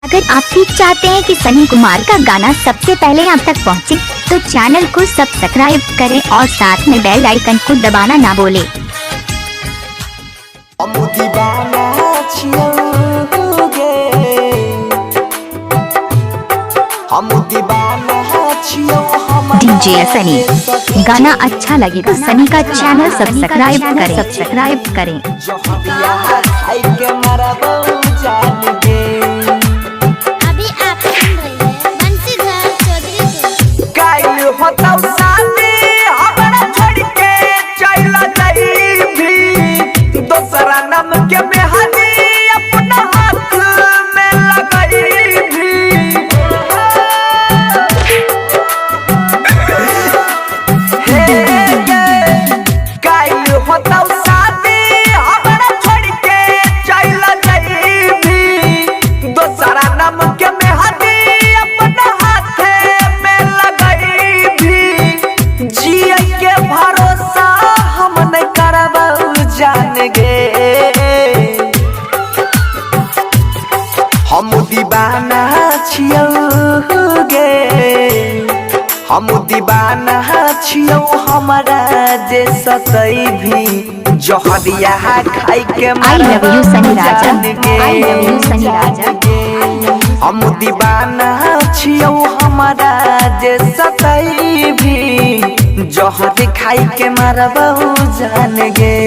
अगर आप भी चाहते हैं कि सनी कुमार का गाना सबसे पहले आप तक पहुंचे, तो चैनल को सब्सक्राइब करें और साथ में बेल आइकन को दबाना ना भूलें। DJ सनी, गाना अच्छा लगे तो सनी का चैनल सब्सक्राइब करें। अभी आप सुन रहे हैं बंसीधर चौधरी को। कायल होता साथी हमरा छोड़ के चला जाई भी, दूसरा नाम के मेहंदी अपना हाथ में लगाई भी। कायल होता साथी हमरा छोड़ के चला जाई भी, दूसरा नाम के मेहंदी अपना हाथ में लगाई भी। जिया के भरोसा हम नहीं करबौ जान गे, हम दीवाना छियौ गे, हम दीवाना छियौ। हमारा जे सतई भी जहरिया खाई के I love you Sunny Raja, I love you सनी राजा। हम दीवाना छियौ, हमारा जे सतई भी जहर खाई के मारबौ जान गे।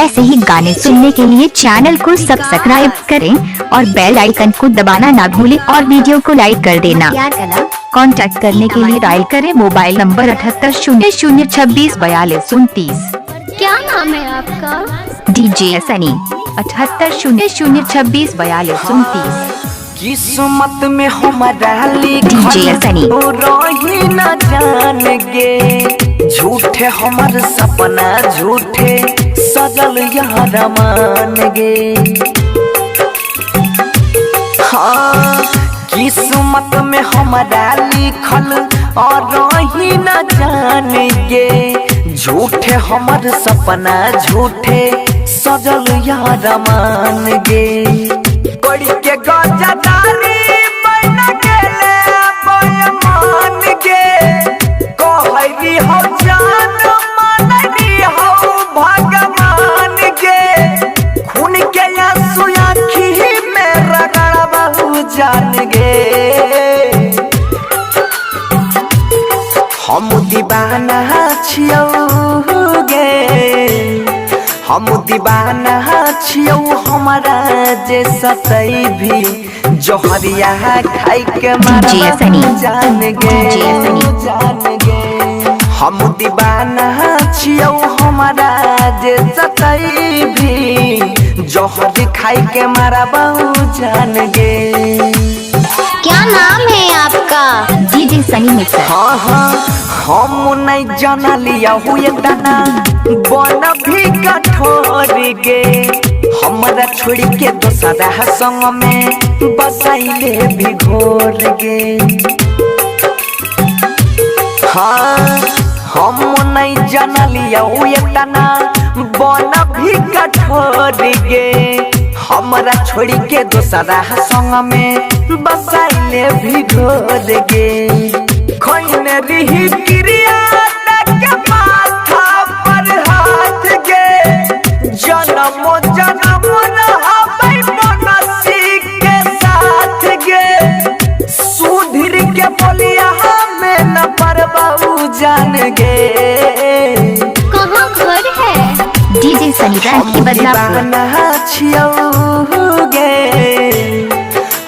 ऐसे ही गाने सुनने के लिए चैनल को सब्सक्राइब करें और बेल आइकन को दबाना ना भूलें और वीडियो को लाइक कर देना। कांटेक्ट करने के लिए डायल करें मोबाइल नंबर 7800264229। क्या नाम है आपका? DJ सनी 7800264229। किस्मत में हमारा लिखल DJ सनी। रही न जान गे, झूठे हमार सपना झूठे सजल यार मान गे। हाँ किस्मत में हमारा लिखल और रही न जान गे, झूठे हमार सपना झूठे सजल यार मान गे। कोड़ी के गजदारी बन गेले मान गे, कहरी हो जान मनरी हो भगवान गे। खून के आंसू आँखी में रगड़बहु जान गे, हम दीवाना छियौ गे, हम दीवाना छियौ। हमारा जे सतई भी जहरिया खाई के मारबौ जान गे। हम दीवाना छियौ, हमारा जे सतई भी जहर खाई के मारबौ जान गे। क्या नाम है आपका? DJ सनी मिक्सर। हाँ हाँ हम नहीं जाना लिया हुए दाना बन भी कठोर गे, हमारा छोड़ के दोसरा संग में बसाइले भी घोर गे। हाँ हम नहीं जाना लिया हुए दाना बन भी कठोर गे, हमारा छोड़ के दोसरा संग में बसाइले भी घोर गे। खोइने रही क्रिया के माथा पर हाथ गे, जन्म जन्म रहबै मनसी के साथ गे। सुधीर के बोलिया हमें न परबौ जान गे। कहाँ घर है? DJ सनी की बदलापुर। दीवाना छियौ गे,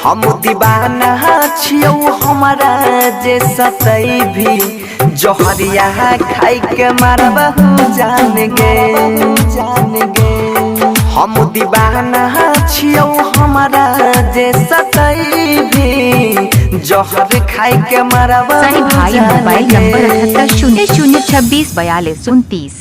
हम दीवाना छियौ। हमारा जे सतई भी जहरिया खाई के मारबहु जान गे। हम दीवाना छियौ, हमारा जे सतई भी जहर खाई के मारबहु सनी भाई मोबाइल नंबर 7800264229।